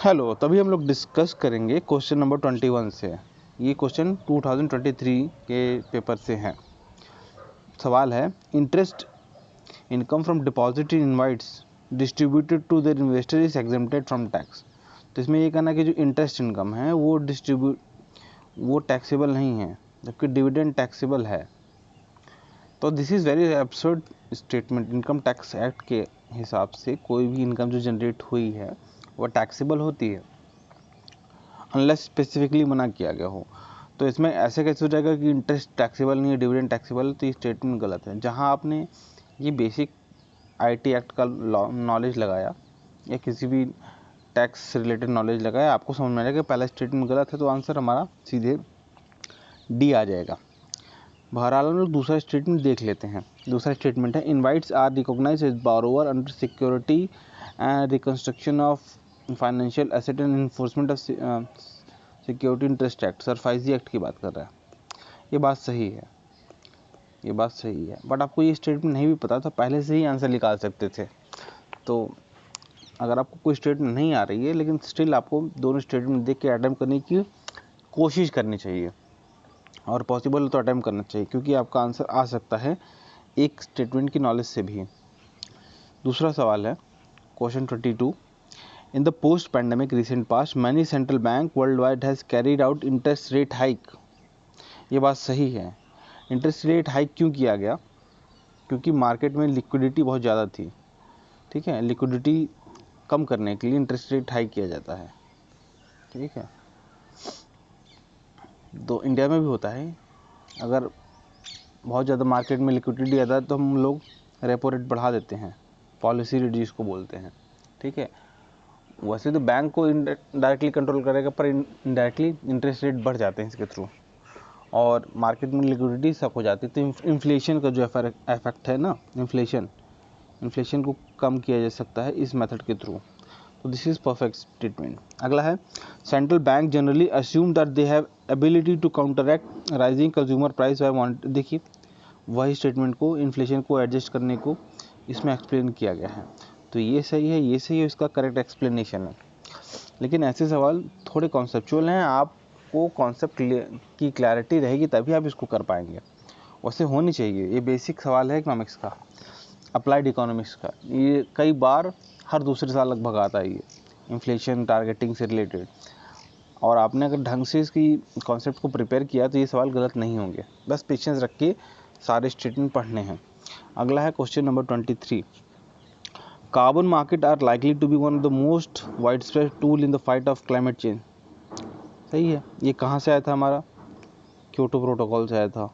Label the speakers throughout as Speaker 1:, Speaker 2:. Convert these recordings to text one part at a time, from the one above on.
Speaker 1: Hello, तभी हम लोग डिस्कस करेंगे क्वेश्चन नंबर 21 से। ये क्वेश्चन 2023 के पेपर से है। सवाल है, interest income from deposit in InvITs distributed to their investor is exempted from tax. तो इसमें ये कहना कि जो इंटरेस्ट इनकम है वो टैक्सेबल नहीं है, जबकि डिविडेंड टैक्सेबल है। तो this is very absurd statement. Income tax act के हिसाब से कोई भी इनकम जो जनरेट हुई है वह टैक्सेबल होती है, अनलेस स्पेसिफिकली मना किया गया हो। तो इसमें ऐसे कैसे हो जाएगा कि इंटरेस्ट टैक्सेबल नहीं है, डिविडेंड टैक्सेबल? तो ये स्टेटमेंट गलत है। जहां आपने ये बेसिक आईटी एक्ट का नॉलेज लगाया या किसी भी टैक्स से रिलेटेड नॉलेज लगाया, आपको समझ में आएगा कि पहला स्टेटमेंट गलत है, तो आंसर हमारा सीधे डी आ जाएगा। बहरहाल हम लोग दूसरा स्टेटमेंट देख लेते हैं। दूसरा स्टेटमेंट है, invites are recognized as borrower under security and reconstruction of financial asset and enforcement of security interest act. SARFAESI act की बात कर रहा है। ये बात सही है, ये बात सही है, बट आपको ये स्टेटमेंट नहीं भी पता तो पहले से ही आंसर निकाल सकते थे। तो अगर आपको कोई स्टेटमेंट नहीं आ रही है, लेकिन स्टिल आपको दोनों स्टेटमेंट देख के अटेम्प्ट करने की कोशिश करनी चाहिए, और पॉसिबल तो अटेम्प्ट करना चाहिए, क्योंकि आपका आंसर आ सकता है एक स्टेटमेंट की नॉलेज से भी। दूसरा सवाल है, question 22, in the post pandemic recent past many central bank world wide has carried out interest rate hike. ये बात सही है। इंटरेस्ट रेट हाइक क्यों किया गया? क्योंकि मार्केट में लिक्विडिटी बहुत ज़्यादा थी। ठीक है, लिक्विडिटी कम करने के लिए इंटरेस्ट रेट हाइक किया जाता है। ठीक है, तो इंडिया में भी होता है। अगर बहुत ज़्यादा मार्केट में लिक्विडिटी आता है तो हम लोग रेपो रेट बढ़ा देते हैं, पॉलिसी रेट जिसको बोलते हैं। ठीक है, वैसे तो बैंक को डायरेक्टली कंट्रोल करेगा, पर इनडायरेक्टली इंटरेस्ट रेट बढ़ जाते हैं इसके थ्रू, और मार्केट में लिक्विडिटी सब हो जाती है। तो इन्फ्लेशन का जो इफेक्ट है ना, इन्फ्लेशन को कम किया जा सकता है इस मेथड के थ्रू। तो दिस इज परफेक्ट स्टेटमेंट। अगला है, central bank generally assume that they have ability to counteract rising consumer price by. देखिए, वही स्टेटमेंट को, इन्फ्लेशन को एडजस्ट करने को इसमें एक्सप्लेन किया गया है। तो ये सही है, ये सही है, इसका करेक्ट एक्सप्लेनेशन है। लेकिन ऐसे सवाल थोड़े कॉन्सेप्चुअल हैं, आपको कॉन्सेप्ट की क्लैरिटी रहेगी तभी आप इसको कर पाएंगे। वैसे होनी चाहिए, ये बेसिक सवाल है इकोनॉमिक्स का, अप्लाइड इकोनॉमिक्स का। ये कई बार हर दूसरे साल लगभग आता है, ये इन्फ्लेशन टारगेटिंग से रिलेटेड। और आपने अगर ढंग से इसकी कॉन्सेप्ट को प्रिपेयर किया तो ये सवाल गलत नहीं होंगे। बस पेशेंस रख के सारे स्टेटमेंट पढ़ने हैं। अगला है question number 23, carbon market are likely to be one of the most wide spread tool in the fight of climate change. सही है। ये कहाँ से आया था? हमारा क्योटो प्रोटोकॉल से आया था।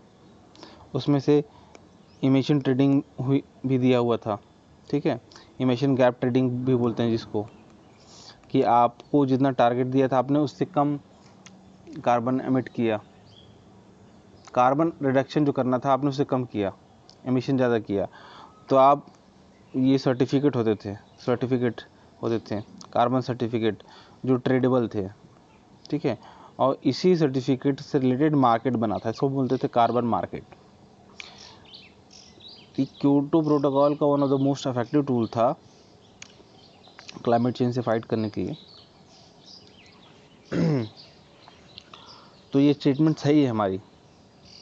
Speaker 1: उसमें से इमिशन ट्रेडिंग हुई भी दिया हुआ था। ठीक है, इमिशन गैप ट्रेडिंग भी बोलते हैं जिसको, कि आपको जितना टारगेट दिया था आपने उससे कम कार्बन एमिट किया, कार्बन रिडक्शन जो करना था आपने उससे कम किया, एमिशन ज़्यादा किया, तो आप ये सर्टिफिकेट होते थे कार्बन सर्टिफिकेट, जो ट्रेडेबल थे। ठीक है, और इसी सर्टिफिकेट से रिलेटेड मार्केट बना था, इसको बोलते थे कार्बन मार्केट। क्योटो प्रोटोकॉल का one of the most effective tool था क्लाइमेट चेंज से फाइट करने के लिए। तो ये स्टेटमेंट सही है हमारी।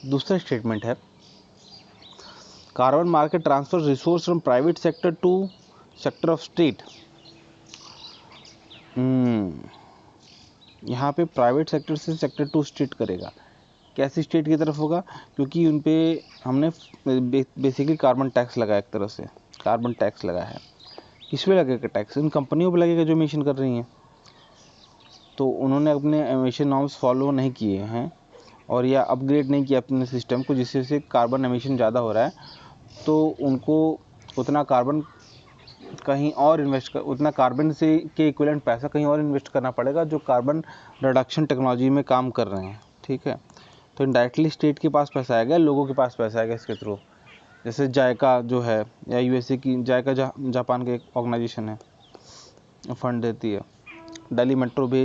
Speaker 1: दूसरा स्टेटमेंट है, carbon market transfer resource from private sector to sector of state. यहाँ पे प्राइवेट सेक्टर से सेक्टर टू स्टेट करेगा। कैसी स्टेट की तरफ होगा? क्योंकि उन पे हमने बेसिकली कार्बन टैक्स लगाया, एक तरह से कार्बन टैक्स लगाया है। किस पे लगेगा टैक्स? इन कंपनियों पे लगेगा जो एमिशन कर रही हैं। तो उन्होंने अपने एमिशन नॉर्म्स फॉलो नहीं किए हैं, और या अपग्रेड नहीं किया अपने सिस्टम को, जिससे से कार्बन एमिशन ज़्यादा हो रहा है। तो उनको उतना कार्बन कहीं और उतना कार्बन से के इक्विवेलेंट पैसा कहीं और इन्वेस्ट करना पड़ेगा जो कार्बन रिडक्शन टेक्नोलॉजी में काम कर रहे हैं। ठीक है, तो इनडायरेक्टली स्टेट के पास पैसा आएगा, लोगों के पास पैसा आएगा इसके थ्रू। जैसे जायका जो है, या यूएसए की जायका जापान के एक ऑर्गेनाइजेशन है, फंड देती है। दिल्ली मेट्रो भी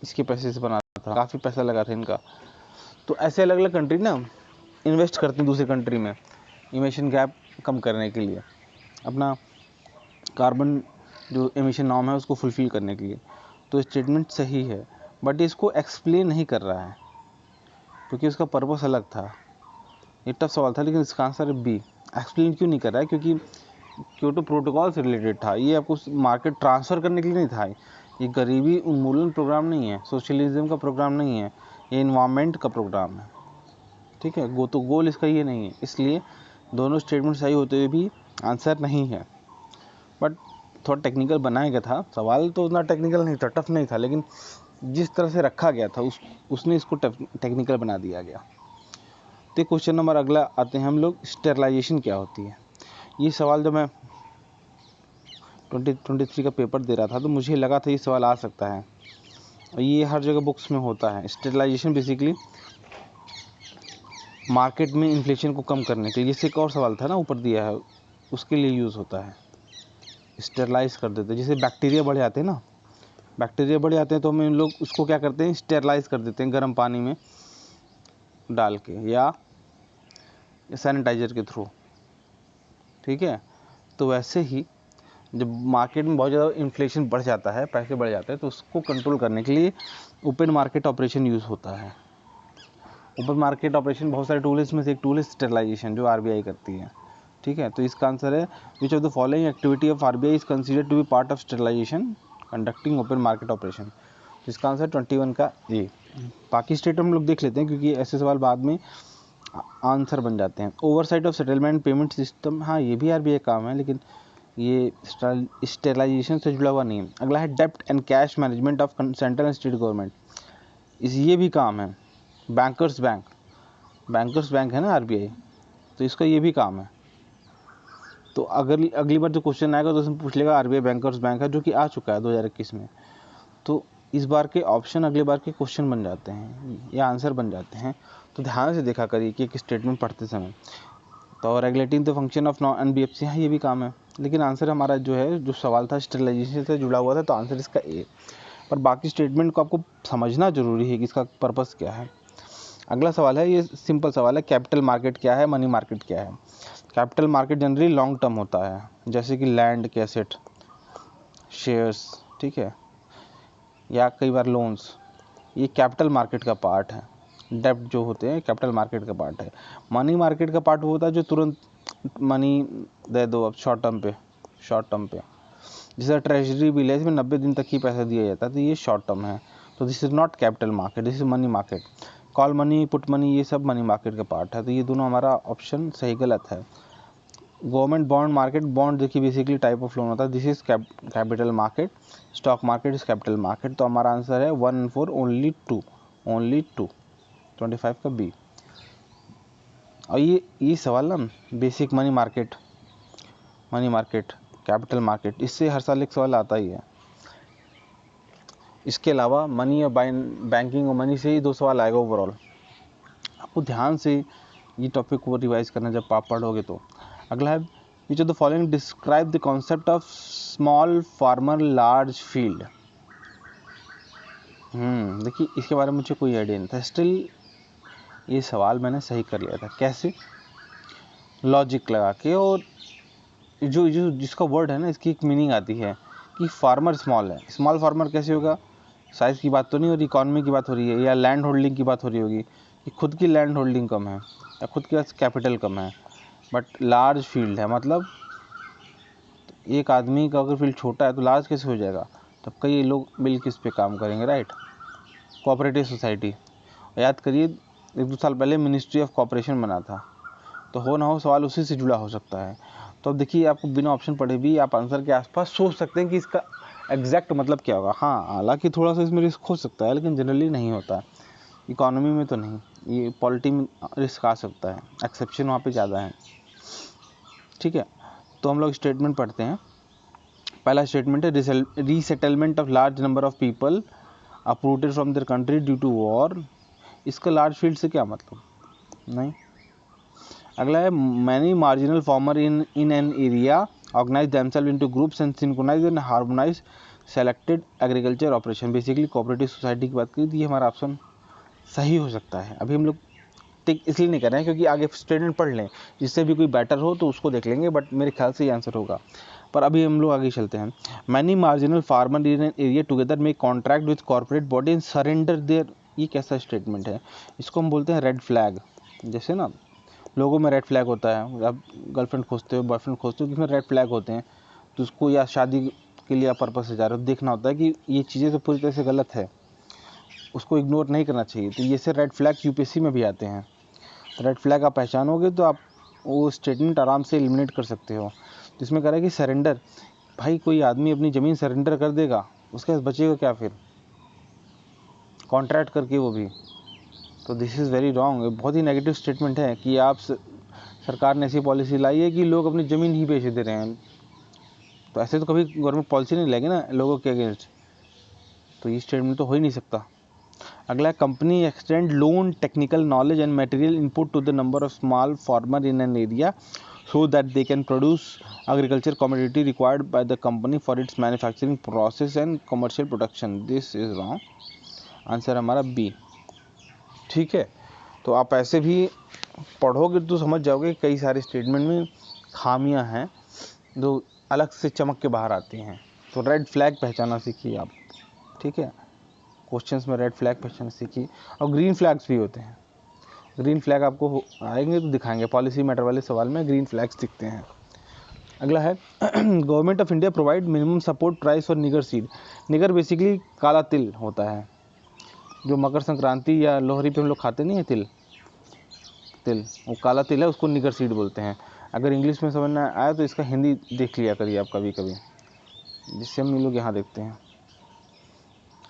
Speaker 1: इसके पैसे से बना था, काफ़ी पैसा लगा था इनका। तो ऐसे अलग अलग कंट्री ना इन्वेस्ट करते हैं दूसरी कंट्री में, इमिशन गैप कम करने के लिए, अपना कार्बन जो एमिशन नॉर्म है उसको फुलफिल करने के लिए। तो स्टेटमेंट सही है, बट इसको एक्सप्लेन नहीं कर रहा है क्योंकि उसका पर्पस अलग था। ये टफ सवाल था, लेकिन इसका आंसर है बी। एक्सप्लेन क्यों नहीं कर रहा है? क्योंकि क्योटो प्रोटोकॉल से रिलेटेड था, ये आपको मार्केट ट्रांसफ़र करने के लिए नहीं था। ये गरीबी उन्मूलन प्रोग्राम नहीं है, सोशलिज्म का प्रोग्राम नहीं है, ये इन्वायरमेंट का प्रोग्राम है, ठीक है। तो गोल इसका ये नहीं है, इसलिए दोनों स्टेटमेंट सही होते हुए भी आंसर नहीं है। बट थोड़ा टेक्निकल बनाया गया था, सवाल तो उतना टेक्निकल नहीं था, टफ नहीं था, लेकिन जिस तरह से रखा गया था उसने इसको टेक्निकल बना दिया गया। तो क्वेश्चन नंबर अगला आते हैं हम लोग, स्टेरलाइजेशन क्या होती है। ये सवाल जब मैं 2023 का पेपर दे रहा था तो मुझे लगा था ये सवाल आ सकता है, और ये हर जगह बुक्स में होता है। स्टेरलाइजेशन बेसिकली मार्केट में इन्फ्लेशन को कम करने के लिए, जैसे एक और सवाल था ना ऊपर दिया है, उसके लिए यूज़ होता है। स्टेरलाइज कर देते हैं, जैसे बैक्टीरिया बढ़ जाते हैं ना, बैक्टीरिया बढ़ जाते हैं तो हम इन लोग उसको क्या करते हैं, स्टेरलाइज कर देते हैं गर्म पानी में डाल के या सैनिटाइजर के थ्रू, ठीक है। तो वैसे ही जब मार्केट में बहुत ज़्यादा इन्फ्लेशन बढ़ जाता है, पैसे बढ़ जाते हैं, तो उसको कंट्रोल करने के लिए ओपन मार्केट ऑपरेशन यूज़ होता है। ओपन मार्केट ऑपरेशन बहुत सारे टूल्स में से एक टूल है स्टेरलाइजेशन, जो आरबीआई करती है, ठीक है। तो इसका आंसर है which of the following activity of RBI is considered to be part of sterilisation conducting open market operation. इसका आंसर 21 का ए। बाकी स्टेट हम लोग देख लेते हैं क्योंकि ऐसे सवाल बाद में आंसर बन जाते हैं। Oversight of settlement payment system, हाँ ये भी आरबीआई काम है, लेकिन ये स्टेरलाइजेशन से जुड़ा हुआ नहीं है। अगला है डेप्ट and cash management of central and state government, ये भी काम है। बैंकर्स बैंक है ना आरबीआई, तो इसका ये भी काम है। तो अगर अगली बार जो क्वेश्चन आएगा तो उसमें पूछ लेगा आरबीआई बैंकर्स बैंक है, जो कि आ चुका है 2021 में। तो इस बार के ऑप्शन अगले बार के क्वेश्चन बन जाते हैं या आंसर बन जाते हैं, तो ध्यान से देखा करिए कि एक स्टेटमेंट पढ़ते समय। तो regulating the function of non NBFC, हाँ ये भी काम है, लेकिन आंसर हमारा जो है, जो सवाल था स्टेरलाइजेशन से जुड़ा हुआ था, तो आंसर इसका ए। पर बाकी स्टेटमेंट को आपको समझना जरूरी है कि इसका पर्पस क्या है। अगला सवाल है, ये सिंपल सवाल है, कैपिटल मार्केट क्या है, मनी मार्केट क्या है। Capital market generally long term होता है, जैसे कि लैंड के एसेट, शेयर्स, ठीक है, या कई बार लोन्स, ये कैपिटल मार्केट का पार्ट है। डेब्ट जो होते हैं कैपिटल मार्केट का पार्ट है। मनी मार्केट का पार्ट वो होता है जो तुरंत मनी दे दो, अब शॉर्ट टर्म पे जैसे ट्रेजरी बिल है, इसमें 90 दिन तक ही पैसा दिया जाता है, तो ये शॉर्ट टर्म है। तो this is not capital market, this is money market. Call money, put money, ये सब मनी मार्केट का पार्ट है। तो ये दोनों हमारा ऑप्शन सही गलत है। गवर्नमेंट बॉन्ड मार्केट, बॉन्ड देखिए बेसिकली टाइप ऑफ लोन होता है, this is capital market. Stock market is capital market. तो हमारा आंसर है 1 and 4, ओनली टू 25 का बी। और ये सवाल ना basic money market capital market, इससे हर साल एक सवाल आता ही है। इसके अलावा मनी और बैंकिंग और मनी से ही 2 सवाल आएगा ओवरऑल। आपको ध्यान से ये टॉपिक को रिवाइज करना जब आप पढ़ोगे तो। अगला है which of the following describe the concept of small farmer large field. देखिए इसके बारे में मुझे कोई आइडिया नहीं था, स्टिल ये सवाल मैंने सही कर लिया था। कैसे? लॉजिक लगा के, और जो जिसका वर्ड है ना, इसकी एक मीनिंग आती है कि फार्मर स्मॉल है। स्मॉल फार्मर कैसे होगा? साइज़ की बात तो नहीं हो रही, इकॉनमी की बात हो रही है, या लैंड होल्डिंग की बात हो रही होगी कि खुद की लैंड होल्डिंग कम है या खुद के पास कैपिटल कम है। बट लार्ज फील्ड है, मतलब एक आदमी का अगर फील्ड छोटा है तो लार्ज कैसे हो जाएगा? तब कई लोग मिल के इस पर काम करेंगे, राइट। कोऑपरेटिव सोसाइटी, याद करिए 1-2 साल पहले मिनिस्ट्री ऑफ कोऑपरेशन बना था, तो हो ना हो सवाल उसी से जुड़ा हो सकता है। तो अब देखिए, आपको बिना ऑप्शन पढ़े भी आप आंसर के आसपास सोच सकते हैं कि इसका एग्जैक्ट मतलब क्या होगा। हाँ, हालांकि थोड़ा सा इसमें रिस्क हो सकता है, लेकिन जनरली नहीं होता। इकोनॉमी में तो नहीं, ये पॉलिटी में रिस्क आ सकता है, एक्सेप्शन वहाँ पे ज़्यादा है, ठीक है। तो हम लोग स्टेटमेंट पढ़ते हैं। पहला स्टेटमेंट है resettlement of large number of people uprooted from their country due to war. इसका लार्ज फील्ड से क्या मतलब? नहीं। अगला है many marginal farmer in an area organise themself into groups and synchronise and harmonise selected agriculture operation. Basically cooperative society की बात करें तो ये हमारा ऑप्शन सही हो सकता है। अभी हम लोग टिक इसलिए नहीं कर रहे हैं क्योंकि आगे स्टेटमेंट पढ़ लें, जिससे भी कोई बेटर हो तो उसको देख लेंगे, बट मेरे ख्याल से ये आंसर होगा। पर अभी हम लोग आगे चलते हैं। Many marginal farmer in an area together में contract with corporate body and surrender their, ये कैसा स्टेटमेंट है, इसको हम बोलते हैं रेड फ्लैग। जैसे ना लोगों में रेड फ्लैग होता है, आप गर्लफ्रेंड खोजते हो, बॉयफ्रेंड खोजते हो, जिसमें रेड फ्लैग होते हैं, तो उसको या शादी के लिए आप पर्पस से जा रहे हो, देखना होता है कि ये चीज़ें तो पूरी तरह से गलत है, उसको इग्नोर नहीं करना चाहिए। तो ये से रेड फ्लैग यूपीएससी में भी आते हैं। रेड फ्लैग आप पहचानोगे तो आप वो स्टेटमेंट आराम से एलिमिनेट कर सकते हो। जिसमें कह रहा है कि सरेंडर, भाई कोई आदमी अपनी ज़मीन सरेंडर कर देगा, उसके पास बचेगा क्या फिर, कॉन्ट्रैक्ट करके वो भी। तो दिस इज़ वेरी रॉन्ग, बहुत ही नेगेटिव स्टेटमेंट है कि आप सरकार ने ऐसी पॉलिसी लाई है कि लोग अपनी ज़मीन ही बेच दे रहे हैं। तो ऐसे तो कभी गवर्नमेंट पॉलिसी नहीं लाएगी ना लोगों के अगेंस्ट, तो ये स्टेटमेंट तो हो ही नहीं सकता। अगला, company extend loan technical knowledge and material input to the number of small farmer in an area so that they can produce agriculture commodity required by the company for its manufacturing process and commercial production. This is wrong, answer हमारा B. ठीक है, तो आप ऐसे भी पढ़ोगे तो समझ जाओगे कई सारे स्टेटमेंट में खामियां हैं जो अलग से चमक के बाहर आती हैं। तो रेड फ्लैग पहचाना सीखिए आप। ठीक है, क्वेश्चंस में रेड फ्लैग पहचाना सीखिए। और ग्रीन फ्लैग्स भी होते हैं, ग्रीन फ्लैग आपको आएंगे तो दिखाएंगे, पॉलिसी मैटर वाले सवाल में ग्रीन फ्लैग्स दिखते हैं। अगला है government of India provide minimum support price for niger seed. Nigger basically काला तिल होता है, जो मकर संक्रांति या लोहरी पे हम लोग खाते नहीं है तिल, वो काला तिल है, उसको निगर सीड बोलते हैं। अगर इंग्लिश में समझ ना आया तो इसका हिंदी देख लिया करिए आप कभी कभी, जिससे हम लोग यहाँ देखते हैं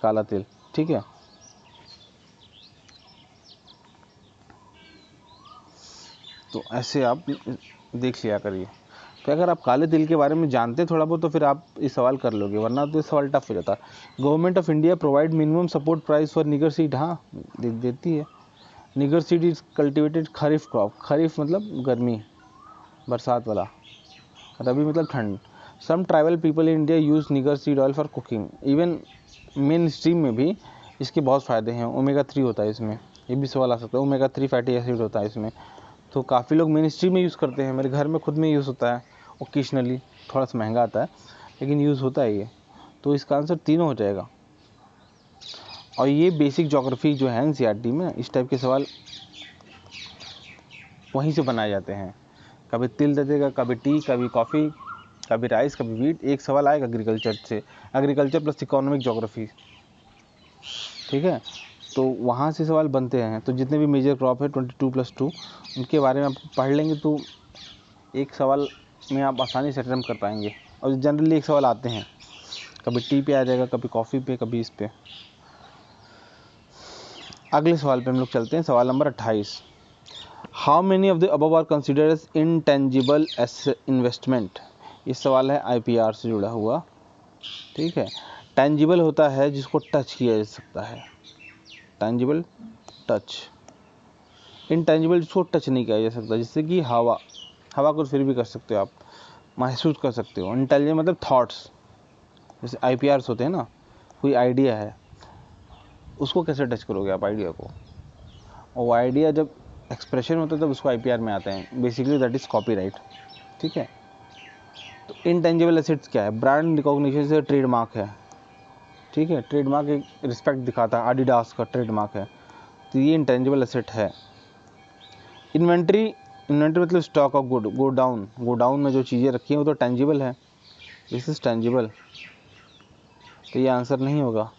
Speaker 1: काला तिल। ठीक है, तो ऐसे आप देख लिया करिए। तो अगर आप काले तिल के बारे में जानते थोड़ा बहुत तो फिर आप इस सवाल कर लोगे, वरना तो ये सवाल टफ हो जाता। Government of India provide minimum support price for niger seed, हाँ देती है। Niger seed is cultivated kharif crop, kharif मतलब गर्मी बरसात वाला, रबी मतलब ठंड। Some tribal people in India use niger seed oil for cooking. Even mainstream में भी इसके बहुत फ़ायदे हैं, ओमेगा 3 होता है इसमें, ये भी सवाल आ सकता है, ओमेगा 3 फैटी एसिड होता है इसमें। तो काफ़ी लोग मेन स्ट्रीम में यूज़ करते हैं, मेरे घर में खुद में यूज़ होता है, ओकेजनली थोड़ा सा महंगा आता है लेकिन यूज़ होता है ये। तो इसका आंसर तीनों हो जाएगा। और ये बेसिक ज्योग्राफी जो है एनसीईआरटी में, इस टाइप के सवाल वहीं से बनाए जाते हैं। कभी तिल दे देगा, कभी टी, कभी कॉफ़ी, कभी राइस, कभी वीट। एक सवाल आएगा एग्रीकल्चर से, एग्रीकल्चर प्लस इकोनॉमिक ज्योग्राफी। ठीक है, तो वहाँ से सवाल बनते हैं। तो जितने भी मेजर क्रॉप है 22+2 उनके बारे में आप पढ़ लेंगे तो एक सवाल में आप आसानी से अटेम्प्ट कर पाएंगे। और जनरली एक सवाल आते हैं, कभी टी पे आ जाएगा, कभी कॉफ़ी पे, कभी इस पे। अगले सवाल पे हम लोग चलते हैं, सवाल नंबर 28। How many of the above are considered as intangible investment. ये सवाल है आईपीआर से जुड़ा हुआ। ठीक है, टेंजिबल होता है जिसको टच किया जा सकता है, टेंजिबल टच। इनटेंजिबल जिसको टच नहीं किया जा सकता, जैसे कि हवा, हवा को फिर भी कर सकते हो आप, महसूस कर सकते हो। इंटेलिजेंट मतलब थॉट्स, जैसे आईपीआर्स होते हैं ना, कोई आइडिया है उसको कैसे टच करोगे आप आइडिया को, और वो आइडिया जब एक्सप्रेशन होता है तब उसको आईपीआर में आते हैं। Basically that is copyright. ठीक है, तो इनटेंजिबल एसेट्स क्या है, ब्रांड रिकॉग्निशन से ट्रेडमार्क है। ठीक है, ट्रेडमार्क एक रिस्पेक्ट दिखाता है, एडिडास का ट्रेडमार्क है, तो ये इंटेंजिबल एसेट है। इन्वेंट्री, इन्वेंट्री मतलब स्टॉक ऑफ गुड, गोडाउन में जो चीज़ें रखी हैं वो तो टेंजिबल है, दिस इज टेंजिबल, तो ये आंसर नहीं होगा।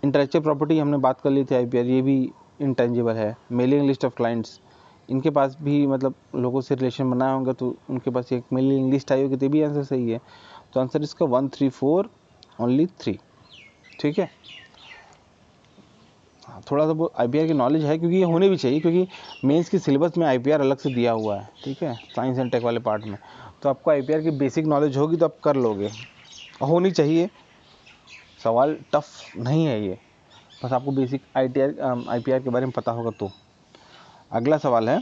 Speaker 1: इंटेलेक्चुअल प्रॉपर्टी हमने बात कर ली थी आईपीआर, ये भी इंटेंजिबल है। मेलिंग लिस्ट ऑफ क्लाइंट्स, इनके पास भी मतलब लोगों से रिलेशन बनाया होगा तो उनके पास एक मेलिंग लिस्ट आई होगी, तो भी आंसर सही है। तो आंसर इसका 1, 3, 4 ओनली 3। ठीक है, थोड़ा सा आईपीआर की नॉलेज है, क्योंकि ये होने भी चाहिए, क्योंकि मेंस की सिलेबस में आईपीआर अलग से दिया हुआ है। ठीक है, साइंस एंड टेक वाले पार्ट में, तो आपको आईपीआर की बेसिक नॉलेज होगी तो आप कर लोगे, होनी चाहिए। सवाल टफ नहीं है ये, बस आपको बेसिक आईपीआर के बारे में पता होगा तो। अगला सवाल है,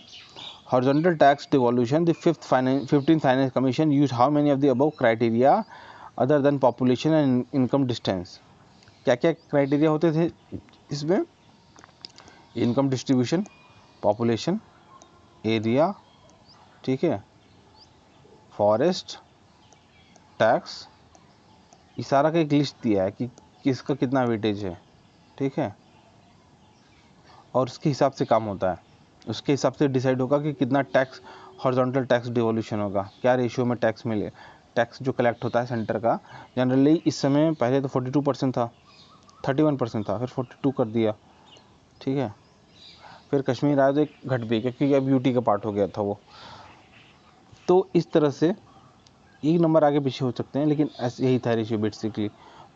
Speaker 1: horizontal tax devolution, the 15th finance commission use how many of the above criteria other than population and income distance. क्या क्या क्राइटेरिया होते थे इसमें, इनकम डिस्ट्रीब्यूशन, पॉपुलेशन, एरिया, ठीक है, फॉरेस्ट, टैक्स, इशारा का एक लिस्ट दिया है कि किसका कितना वेटेज है, ठीक है, और उसके हिसाब से काम होता है। उसके हिसाब से डिसाइड होगा कि कितना टैक्स, हॉरिजॉन्टल टैक्स डिवोल्यूशन होगा, क्या रेशियो में टैक्स मिले, टैक्स जो कलेक्ट होता है सेंटर का। जनरली इस समय पहले तो 42% था, 31% था, फिर 42 कर दिया, ठीक है। फिर कश्मीर आया तो एक घट भी, क्योंकि अब यूटी का पार्ट हो गया था वो। तो इस तरह से एक नंबर आगे पीछे हो सकते हैं, लेकिन ऐसे यही था रेशियो बेसिकली।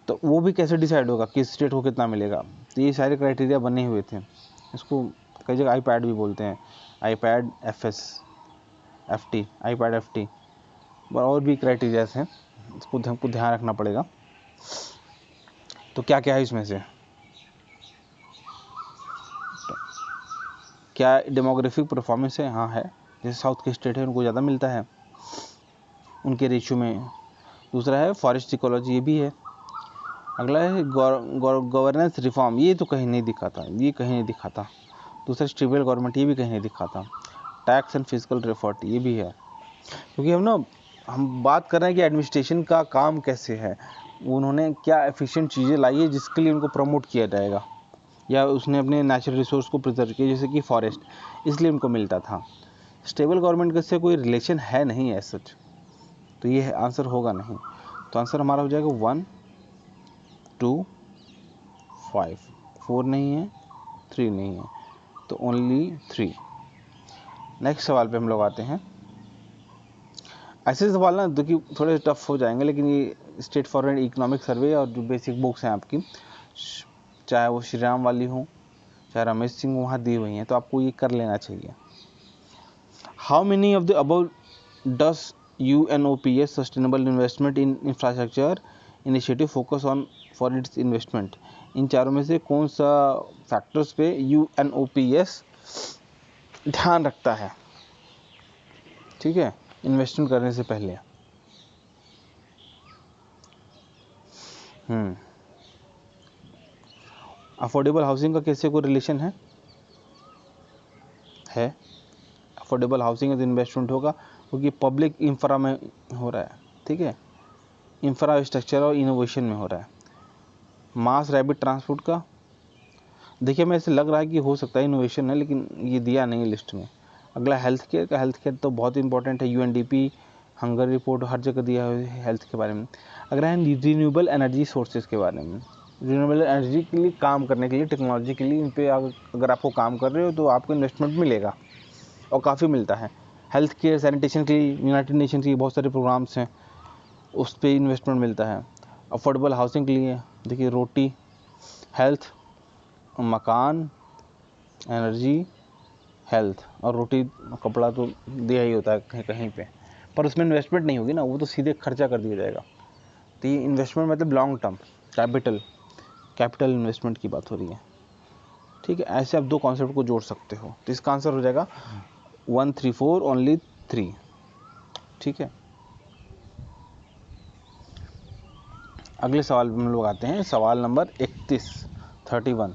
Speaker 1: तो वो भी कैसे डिसाइड होगा किस स्टेट को कितना मिलेगा, तो ये सारे क्राइटेरिया बने हुए थे। इसको कई जगह आईपैड भी बोलते हैं, आईपैड एफटी, आईपैड एफटी, और भी क्राइटेरियाज हैं, इसको हमको ध्यान रखना पड़ेगा। तो क्या क्या है इसमें से, क्या डेमोग्राफिक परफॉर्मेंस है, हाँ है, जैसे साउथ के स्टेट है उनको ज़्यादा मिलता है उनके रेशियो में। दूसरा है फॉरेस्ट इकोलॉजी, ये भी है। अगला है गवर्नेंस रिफॉर्म, ये तो कहीं नहीं दिखा था, ये कहीं नहीं दिखा था। दूसरा स्टेबल गवर्नमेंट, ये भी कहीं नहीं दिखा था। टैक्स एंड फिजिकल रिफॉर्ट, ये भी है। क्योंकि हम बात कर रहे हैं कि एडमिनिस्ट्रेशन का काम कैसे है, उन्होंने क्या एफिशिएंट चीज़ें लाई है जिसके लिए उनको प्रमोट किया जाएगा, या उसने अपने नेचुरल रिसोर्स को प्रिजर्व किया, जैसे कि फॉरेस्ट, इसलिए उनको मिलता था। स्टेबल गवर्नमेंट से कोई रिलेशन है नहीं है सच, तो ये आंसर होगा नहीं। तो आंसर हमारा हो जाएगा 1, 2, 5, 4 नहीं है, 3 नहीं है, तो ओनली 3। नेक्स्ट सवाल पे हम लोग आते हैं। ऐसे सवाल ना जो कि थोड़े टफ हो जाएंगे, लेकिन ये स्टेट फॉरवर्ड इकोनॉमिक सर्वे और जो बेसिक बुक्स हैं आपकी, चाहे वो श्री राम वाली हो, चाहे रमेश सिंह, वहाँ दी हुई हैं, तो आपको ये कर लेना चाहिए। How many of the above does UNOPS sustainable investment in infrastructure initiative focus on for its investment, इन चारों में से कौन सा फैक्टर्स पे UNOPS ध्यान रखता है, ठीक है, इन्वेस्टमेंट करने से पहले। अफोर्डेबल हाउसिंग का कैसे कोई रिलेशन है? अफोर्डेबल हाउसिंग में इन्वेस्टमेंट होगा क्योंकि पब्लिक इंफ्रा में हो रहा है, ठीक है, इंफ्रास्ट्रक्चर और इनोवेशन में हो रहा है। मास रैपिड ट्रांसपोर्ट का, देखिए मैं ऐसे लग रहा है कि हो सकता है इनोवेशन है, लेकिन ये दिया नहीं लिस्ट में। अगला हेल्थ केयर का, हेल्थ केयर तो बहुत इंपॉर्टेंट है, UNDP हंगर रिपोर्ट हर जगह दिया हुआ है हेल्थ के बारे में। अगर है रिन्यूएबल एनर्जी सोर्सेज के बारे में, रिन्यूएबल एनर्जी के लिए काम करने के लिए, टेक्नोलॉजी के लिए, इन पे अगर आपको काम कर रहे हो तो आपको इन्वेस्टमेंट मिलेगा, और काफ़ी मिलता है। हेल्थ केयर, सैनिटेशन के लिए यूनाइटेड नेशन के बहुत सारे प्रोग्राम्स हैं, उस पर इन्वेस्टमेंट मिलता है। अफोर्डेबल हाउसिंग के लिए देखिए, रोटी, हेल्थ, मकान, एनर्जी, हेल्थ, और रोटी कपड़ा तो दिया ही होता है कहीं कहीं पे, पर उसमें इन्वेस्टमेंट नहीं होगी ना, वो तो सीधे खर्चा कर दिया जाएगा। तो ये इन्वेस्टमेंट मतलब लॉन्ग टर्म कैपिटल इन्वेस्टमेंट की बात हो रही है, ठीक है। ऐसे आप दो कॉन्सेप्ट को जोड़ सकते हो, तो इसका आंसर हो जाएगा 1, 3, 4 ओनली 3, ठीक है। अगले सवाल में हम लोग आते हैं, सवाल number 31।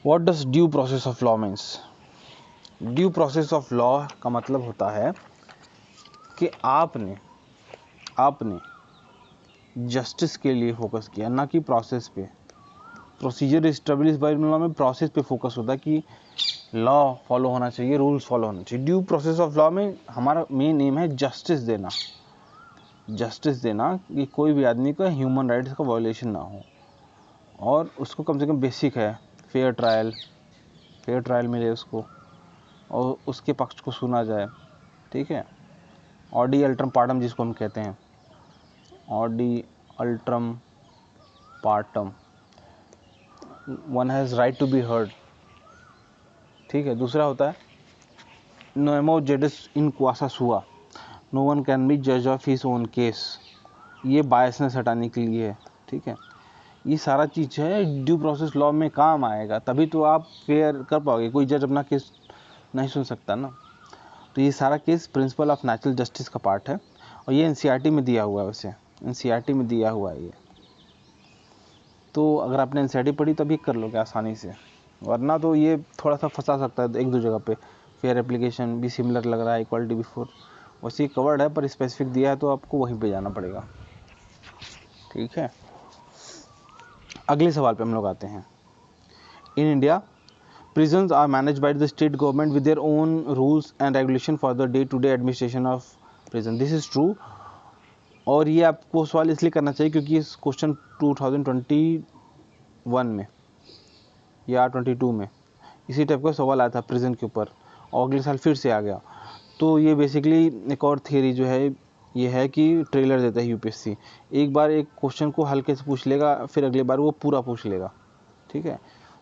Speaker 1: What does due process of law means? Due process of law का मतलब होता है कि आपने जस्टिस के लिए फोकस किया, ना कि प्रोसेस पे। प्रोसीजर इस्टेब्लिश बाय लॉ में प्रोसेस पे फोकस होता है कि लॉ फॉलो होना चाहिए, रूल्स फॉलो होना चाहिए। ड्यू प्रोसेस ऑफ लॉ में हमारा मेन एम है जस्टिस देना कि कोई भी आदमी का ह्यूमन राइट्स का वायलेशन ना हो, और उसको कम से कम बेसिक है फेयर ट्रायल मिले उसको, और उसके पक्ष को सुना जाए, ठीक है। ऑडी अल्ट्रम पार्टम जिसको हम कहते हैं, ऑडी अल्ट्रम पार्टम, one has right to be heard, ठीक है। दूसरा होता है नोएमो जेडिस इन क्वासा सुआ, नो वन कैन बी जज ऑफ हिज ओन केस, ये बायसनेस हटाने के लिए है, ठीक है। ये सारा चीज़ है ड्यू प्रोसेस लॉ में काम आएगा, तभी तो आप फेयर कर पाओगे। कोई जज अपना केस नहीं सुन सकता ना। तो ये सारा case principle of natural justice का पार्ट है, और ये NCERT में दिया हुआ है, वैसे NCERT में दिया हुआ है ये। तो अगर आपने NCERT पढ़ी तभी कर लोगे आसानी से, वरना तो ये थोड़ा सा फंसा सकता है एक दो जगह पे। फेयर एप्लीकेशन भी सिमिलर लग रहा है, इक्वालिटी बिफोर, वैसे कवर्ड है पर स्पेसिफिक दिया है तो आपको वहीं पे जाना पड़ेगा, ठीक है। अगले सवाल पे हम लोग आते हैं। In India prisons are managed by the state government with their own rules and regulation for the day to day administration of prison. This is true। और ये आपको सवाल इसलिए करना चाहिए क्योंकि इस क्वेश्चन 2021 में या 22 में इसी टाइप का सवाल आया था प्रिजन के ऊपर, और अगले साल फिर से आ गया। तो ये बेसिकली एक और थियरी जो है ये है कि ट्रेलर देता है यूपीएससी, एक बार एक क्वेश्चन को हल्के से पूछ लेगा, फिर अगली बार वो पूरा पूछ लेगा, ठीक है।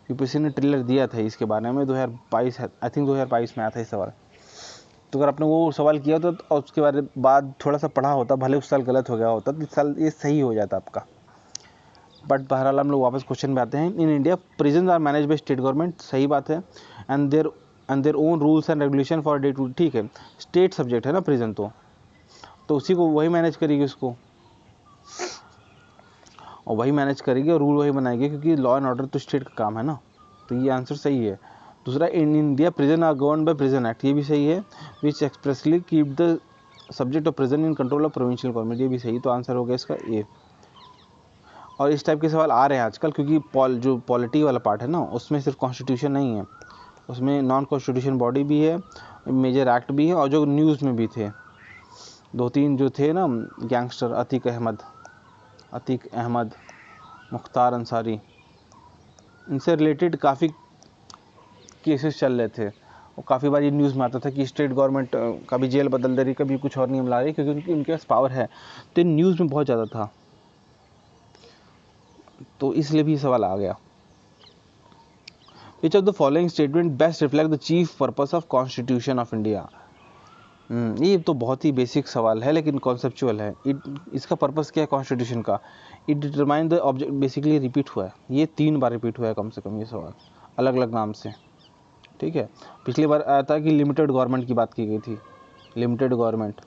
Speaker 1: यूपीएससी ने ट्रेलर दिया था इसके बारे में 2022, आई थिंक 2022 में आया था इस सवाल। तो अगर आपने वो सवाल किया होता और उसके बारे बाद थोड़ा सा पढ़ा होता, भले उस साल गलत हो गया होता तो इस साल ये सही हो जाता आपका। बट बहरहाल हम लोग वापस क्वेश्चन पे आते हैं। In India prison are manage by state government, सही बात है, and their own rules and regulation for day to, ठीक है। स्टेट सब्जेक्ट है ना प्रिजन, तो उसी को वही मैनेज करेगी उसको, और वही मैनेज करेगी और रूल वही बनाएगी, क्योंकि लॉ एंड ऑर्डर तो स्टेट का काम है ना। तो ये आंसर सही है। दूसरा, in India prison are govern by prison act, ये भी सही है, which expressly keep the subject of prison in control of provincial government, ये भी सही। तो आंसर हो गया इसका ए। और इस टाइप के सवाल आ रहे हैं आजकल, क्योंकि जो पॉलिटी वाला पार्ट है ना, उसमें सिर्फ कॉन्स्टिट्यूशन नहीं है, उसमें नॉन कॉन्स्टिट्यूशन बॉडी भी है, मेजर एक्ट भी है, और जो न्यूज़ में भी थे 2-3 जो थे ना गैंगस्टर, अतीक अहमद, मुख्तार अंसारी, इनसे रिलेटेड काफ़ी केसेस चल रहे थे, और काफ़ी बार ये न्यूज़ में आता था कि स्टेट गवर्नमेंट कभी जेल बदल दे रही, कभी कुछ और नियम ला रही, क्योंकि उनके पास पावर है। तो न्यूज़ में बहुत ज़्यादा था, तो इसलिए भी सवाल आ गया। विच of the following statement best reflect the chief purpose of constitution of India. ये तो बहुत ही बेसिक सवाल है लेकिन कॉन्सेप्चुअल है। इसका पर्पस क्या है कॉन्स्टिट्यूशन का? It determine the object, basically repeat हुआ है, ये 3 बार रिपीट हुआ है कम से कम ये सवाल, अलग अलग नाम से, ठीक है। पिछली बार आया था कि लिमिटेड गवर्नमेंट की बात की गई थी, लिमिटेड गवर्नमेंट,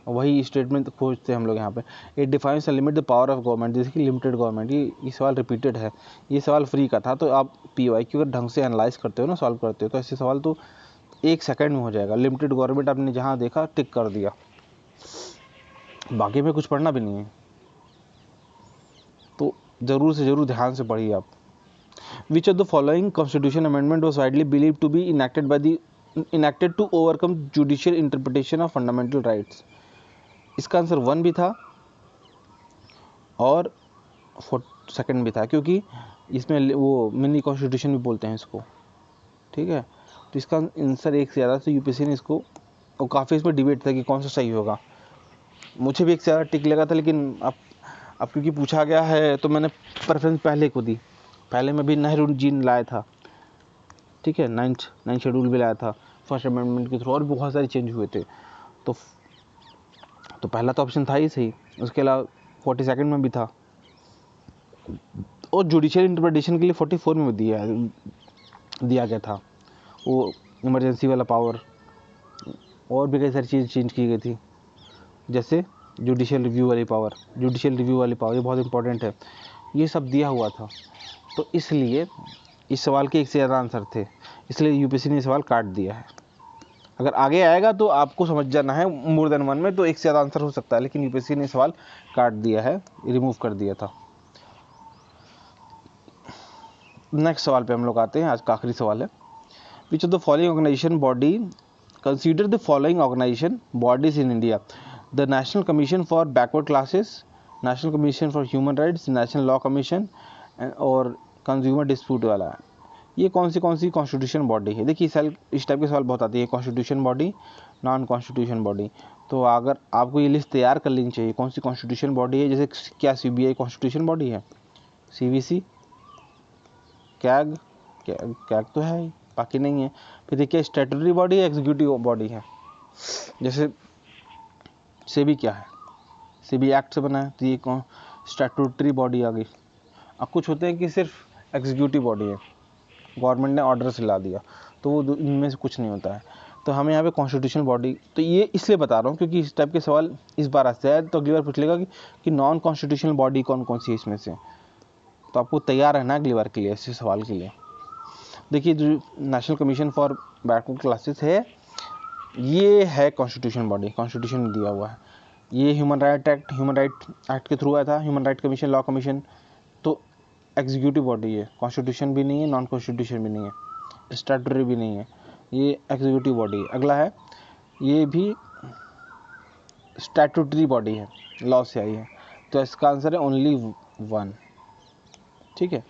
Speaker 1: वही स्टेटमेंट खोजते हैं हम लोग यहाँ पे। It defines limit the power of government, जैसे कि लिमिटेड गवर्नमेंट, ये सवाल रिपीटेड है। ये सवाल फ्री का था, तो आप PYQ अगर ढंग से एनालाइज करते हो ना, सॉल्व करते हो, तो ऐसे सवाल तो 1 सेकंड में हो जाएगा। लिमिटेड गवर्नमेंट आपने जहाँ देखा टिक कर दिया, बाकी में कुछ पढ़ना भी नहीं है, तो ज़रूर से ज़रूर ध्यान से पढ़िए आप। Which of the following constitution amendment was widely believe to be enacted to overcome judicial interpretation of fundamental rights? इसका आंसर 1 भी था और 2nd भी था, क्योंकि इसमें वो मिनी कॉन्स्टिट्यूशन भी बोलते हैं इसको, ठीक है। तो इसका आंसर 1 से ज़्यादा, तो यूपीएससी ने इसको, और काफ़ी इसमें डिबेट था कि कौन सा सही होगा। मुझे भी 1 से ज़्यादा टिक लगा था, लेकिन अब क्योंकि पूछा गया है तो मैंने प्रेफरेंस पहले को दी। पहले मैं भी नेहरू जी ने लाया था, ठीक है, 9th शेड्यूल भी लाया था फर्स्ट अमेंडमेंट के थ्रू, और बहुत सारे चेंज हुए थे। तो पहला तो ऑप्शन था ही सही, उसके अलावा 42nd में भी था, और जुडिशियल इंटरप्रिटेशन के लिए 44 में दिया गया था, वो इमरजेंसी वाला पावर, और भी कई सारी चीज़ चेंज की गई थी, जैसे जुडिशियल रिव्यू वाली पावर, ये बहुत इंपॉर्टेंट है, ये सब दिया हुआ था। तो इसलिए इस सवाल के 1 से ज़्यादा आंसर थे, इसलिए यूपीएससी ने सवाल काट दिया है। अगर आगे आएगा तो आपको समझ जाना है मोर देन 1 में, तो 1 से ज़्यादा आंसर हो सकता है, लेकिन यूपीएससी ने सवाल काट दिया है, रिमूव कर दिया था। नेक्स्ट सवाल पे हम लोग आते हैं, आज का आखिरी सवाल है। Which of the following organisation body, consider the following organisation bodies in India: the national commission for backward classes, national commission for human rights, national law commission, और कंज्यूमर डिस्प्यूट वाला। ये कौन सी कॉन्स्टिट्यूशन बॉडी है? देखिए इस type के सवाल बहुत आते हैं, constitution body, non constitution body. तो अगर आपको ये लिस्ट तैयार कर लेनी चाहिए कौन सी कॉन्स्टिट्यूशन बॉडी है। जैसे क्या CBI कॉन्स्टिट्यूशन बॉडी है? CVC, कैग तो है ही, बाकी नहीं है। फिर देखिए स्टैट्यूटरी बॉडी है, एग्जीक्यूटिव बॉडी है। जैसे सेबी क्या है? सेबी एक्ट से बना है, तो ये कौन स्टैट्यूटरी बॉडी आ गई। अब कुछ होते हैं कि सिर्फ एग्जीक्यूटिव बॉडी है, गवर्नमेंट ने ऑर्डर से ला दिया, तो वो इनमें से कुछ नहीं होता है। तो हमें यहाँ पे कॉन्स्टिट्यूशन बॉडी, तो ये इसलिए बता रहा हूँ क्योंकि इस टाइप के सवाल इस बार आते हैं, तो अगली बार पूछ लेगा कि नॉन कॉन्स्टिट्यूशनल बॉडी कौन कौन सी है इसमें से। तो आपको तैयार रहना अगली बार के लिए, ऐसे सवाल के लिए। देखिए जो national commission for backward classes है, ये है कॉन्स्टिट्यूशन बॉडी, कॉन्स्टिट्यूशन में दिया हुआ है। ये ह्यूमन राइट एक्ट के थ्रू आया था, human right commission, law commission. तो एग्जीक्यूटिव बॉडी है, कॉन्स्टिट्यूशन भी नहीं है, नॉन कॉन्स्टिट्यूशन भी नहीं है, स्टैट्यूटरी भी नहीं है, ये एग्जीक्यूटिव बॉडी है। अगला है, ये भी स्टैट्यूटरी बॉडी है, लॉ से आई है। तो इसका आंसर है ओनली 1। ठीक है,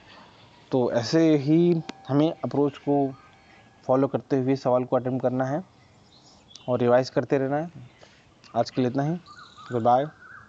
Speaker 1: तो ऐसे ही हमें अप्रोच को फॉलो करते हुए सवाल को अटेम्प्ट करना है और रिवाइज करते रहना है। आज के लिए इतना ही, गुड बाय।